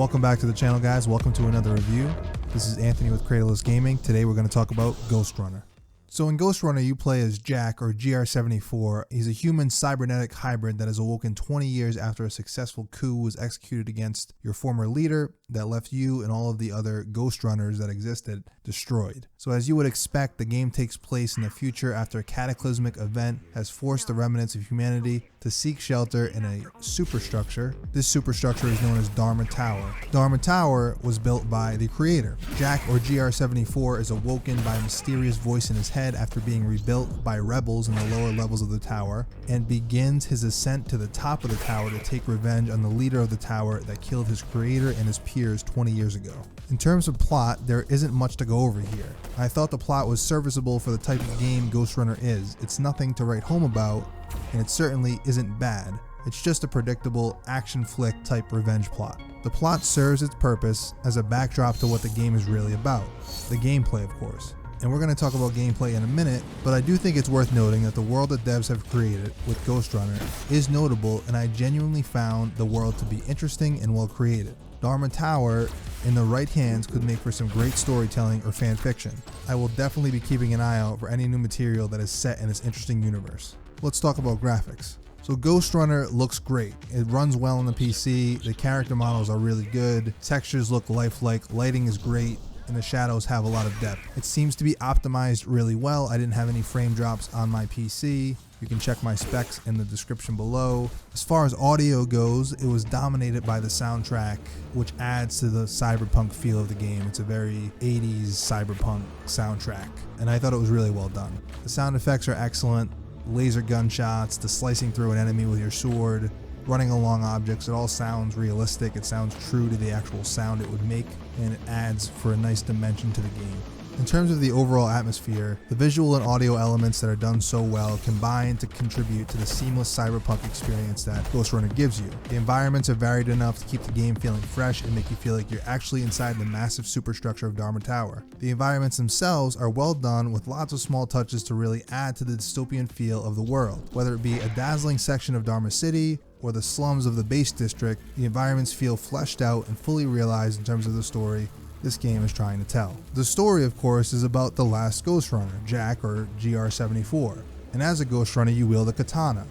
Welcome back to the channel, guys. Welcome to another review. This is Anthony with Cratylus Gaming. Today we're going to talk about GhostRunner. So in GhostRunner, you play as Jack, or GR74. He's a human cybernetic hybrid that has awoken 20 years after a successful coup was executed against your former leader that left you and all of the other GhostRunners that existed destroyed. So as you would expect, the game takes place in the future after a cataclysmic event has forced the remnants of humanity to seek shelter in a superstructure. This superstructure is known as Dharma Tower. Dharma Tower was built by the creator. Jack, or GR74, is awoken by a mysterious voice in his head after being rebuilt by rebels in the lower levels of the tower, and begins his ascent to the top of the tower to take revenge on the leader of the tower that killed his creator and his peers 20 years ago. In terms of plot, there isn't much to go over here. I thought the plot was serviceable for the type of game GhostRunner is. It's nothing to write home about, and it certainly isn't bad. It's just a predictable action flick type revenge plot. The plot serves its purpose as a backdrop to what the game is really about. The gameplay, of course. And we're going to talk about gameplay in a minute, but I do think it's worth noting that the world that devs have created with GhostRunner is notable, and I genuinely found the world to be interesting and well created. Dharma Tower, in the right hands, could make for some great storytelling or fan fiction. I will definitely be keeping an eye out for any new material that is set in this interesting universe. Let's talk about graphics. So GhostRunner looks great. It runs well on the PC, the character models are really good, textures look lifelike, lighting is great, and the shadows have a lot of depth. It seems to be optimized really well. I didn't have any frame drops on my PC. You can check my specs in the description below. As far as audio goes, it was dominated by the soundtrack, which adds to the cyberpunk feel of the game. It's a very 80s cyberpunk soundtrack, and I thought it was really well done. The sound effects are excellent. Laser gunshots, the slicing through an enemy with your sword, running along objects, it all sounds realistic. It sounds true to the actual sound it would make, and it adds for a nice dimension to the game. In terms of the overall atmosphere, the visual and audio elements that are done so well combine to contribute to the seamless cyberpunk experience that GhostRunner gives you. The environments are varied enough to keep the game feeling fresh and make you feel like you're actually inside the massive superstructure of Dharma Tower. The environments themselves are well done with lots of small touches to really add to the dystopian feel of the world. Whether it be a dazzling section of Dharma City or the slums of the base district, the environments feel fleshed out and fully realized in terms of the story this game is trying to tell. The story, of course, is about the last GhostRunner, Jack, or GR74, and as a GhostRunner you wield a katana.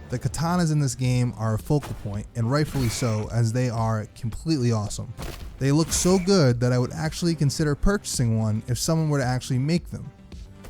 The katanas in this game are a focal point, and rightfully so, as they are completely awesome. They look so good that I would actually consider purchasing one if someone were to actually make them.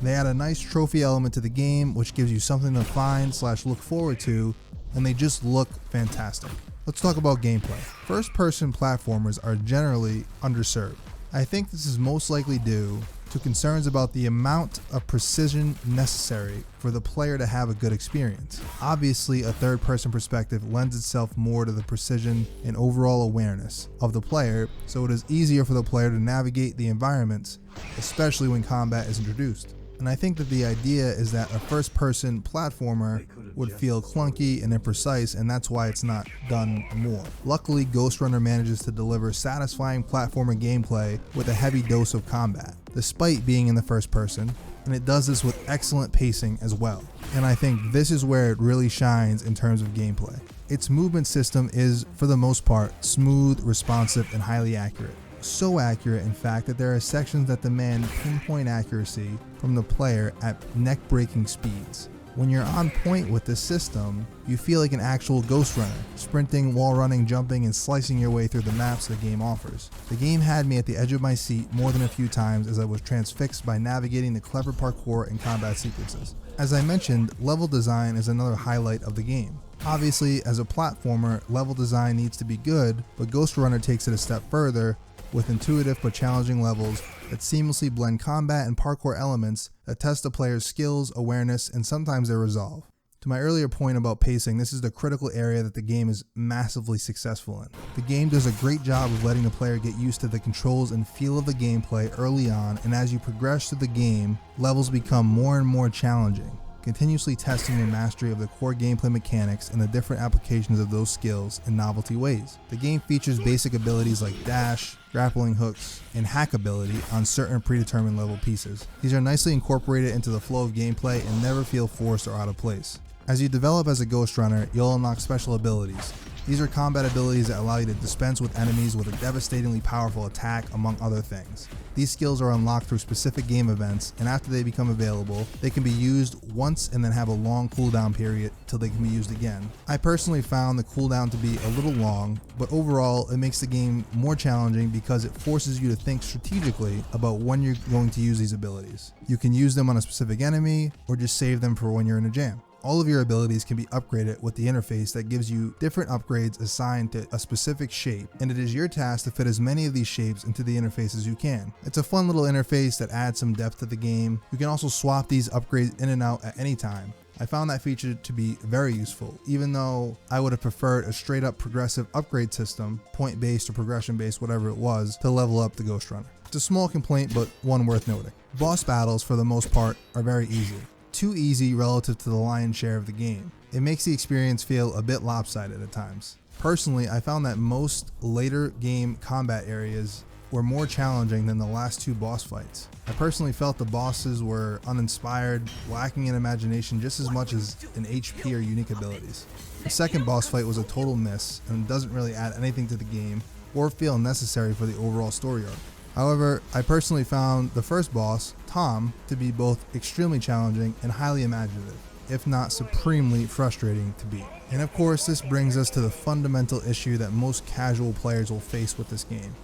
They add a nice trophy element to the game, which gives you something to find / look forward to, and they just look fantastic. Let's talk about gameplay. First-person platformers are generally underserved. I think this is most likely due to concerns about the amount of precision necessary for the player to have a good experience. Obviously, a third-person perspective lends itself more to the precision and overall awareness of the player, so it is easier for the player to navigate the environments, especially when combat is introduced. And I think that the idea is that a first-person platformer would feel clunky and imprecise, and that's why it's not done more. Luckily, GhostRunner manages to deliver satisfying platformer gameplay with a heavy dose of combat, despite being in the first person, and it does this with excellent pacing as well. And I think this is where it really shines in terms of gameplay. Its movement system is, for the most part, smooth, responsive, and highly accurate. So accurate, in fact, that there are sections that demand pinpoint accuracy from the player at neck-breaking speeds. When you're on point with this system, you feel like an actual GhostRunner, sprinting, wall running, jumping, and slicing your way through the maps the game offers. The game had me at the edge of my seat more than a few times as I was transfixed by navigating the clever parkour and combat sequences. As I mentioned, level design is another highlight of the game. Obviously, as a platformer, level design needs to be good, but GhostRunner takes it a step further with intuitive but challenging levels that seamlessly blend combat and parkour elements that test the player's skills, awareness, and sometimes their resolve. To my earlier point about pacing, this is the critical area that the game is massively successful in. The game does a great job of letting the player get used to the controls and feel of the gameplay early on, and as you progress through the game, levels become more and more challenging, continuously testing your mastery of the core gameplay mechanics and the different applications of those skills in novelty ways. The game features basic abilities like dash, grappling hooks, and hack ability on certain predetermined level pieces. These are nicely incorporated into the flow of gameplay and never feel forced or out of place. As you develop as a GhostRunner, you'll unlock special abilities. These are combat abilities that allow you to dispense with enemies with a devastatingly powerful attack, among other things. These skills are unlocked through specific game events, and after they become available, they can be used once and then have a long cooldown period till they can be used again. I personally found the cooldown to be a little long, but overall it makes the game more challenging because it forces you to think strategically about when you're going to use these abilities. You can use them on a specific enemy or just save them for when you're in a jam. All of your abilities can be upgraded with the interface that gives you different upgrades assigned to a specific shape, and it is your task to fit as many of these shapes into the interface as you can. It's a fun little interface that adds some depth to the game. You can also swap these upgrades in and out at any time. I found that feature to be very useful, even though I would have preferred a straight up progressive upgrade system, point based or progression based, whatever it was, to level up the GhostRunner. It's a small complaint, but one worth noting. Boss battles, for the most part, are very easy. Too easy relative to the lion's share of the game. It makes the experience feel a bit lopsided at times. Personally, I found that most later game combat areas were more challenging than the last two boss fights. I personally felt the bosses were uninspired, lacking in imagination just as much as in HP or unique abilities. The second boss fight was a total miss and doesn't really add anything to the game or feel necessary for the overall story arc. However, I personally found the first boss, Tom, to be both extremely challenging and highly imaginative, if not supremely frustrating to beat. And of course, this brings us to the fundamental issue that most casual players will face with this game.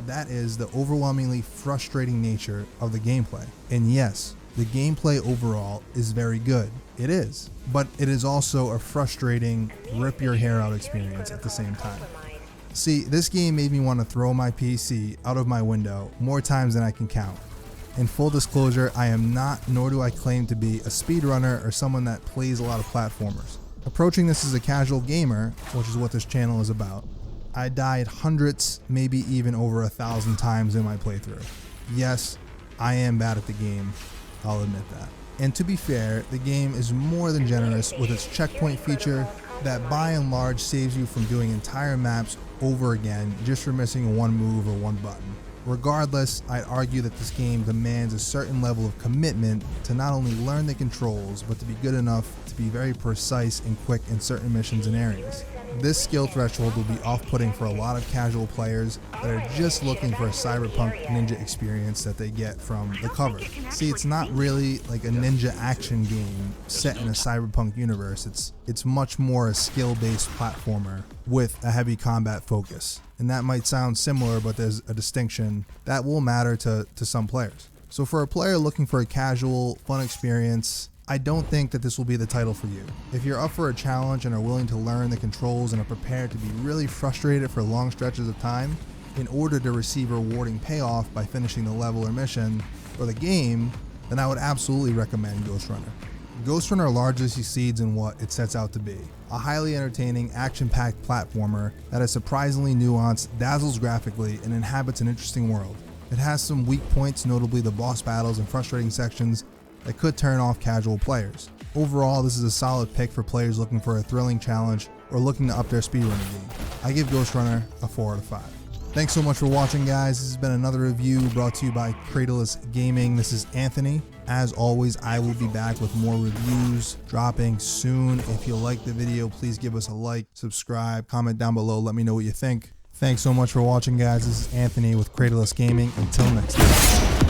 That is the overwhelmingly frustrating nature of the gameplay. And yes, the gameplay overall is very good. It is. But it is also a frustrating, rip your hair out experience at the same time. See, this game made me want to throw my PC out of my window more times than I can count. In full disclosure, I am not, nor do I claim to be, a speedrunner or someone that plays a lot of platformers. Approaching this as a casual gamer, which is what this channel is about, I died hundreds, maybe even over 1,000 times in my playthrough. Yes, I am bad at the game, I'll admit that. And to be fair, the game is more than generous with its checkpoint feature that by and large saves you from doing entire maps over again just for missing one move or one button. Regardless, I'd argue that this game demands a certain level of commitment to not only learn the controls, but to be good enough to be very precise and quick in certain missions and areas. This skill threshold will be off-putting for a lot of casual players that are just looking for a Cyberpunk ninja experience that they get from the cover. See, it's not really like a ninja action game set in a Cyberpunk universe. It's much more a skill-based platformer with a heavy combat focus. And that might sound similar, but there's a distinction that will matter to some players. So for a player looking for a casual, fun experience, I don't think that this will be the title for you. If you're up for a challenge and are willing to learn the controls and are prepared to be really frustrated for long stretches of time in order to receive a rewarding payoff by finishing the level or mission or the game, then I would absolutely recommend GhostRunner. GhostRunner largely succeeds in what it sets out to be, a highly entertaining, action-packed platformer that is surprisingly nuanced, dazzles graphically, and inhabits an interesting world. It has some weak points, notably the boss battles and frustrating sections that could turn off casual players. Overall, this is a solid pick for players looking for a thrilling challenge or looking to up their speedrunning game. I give GhostRunner a 4 out of 5. Thanks so much for watching, guys. This has been another review brought to you by Cratylus Gaming. This is Anthony. As always, I will be back with more reviews dropping soon. If you like the video, please give us a like, subscribe, comment down below, let me know what you think. Thanks so much for watching, guys. This is Anthony with Cratylus Gaming. Until next time.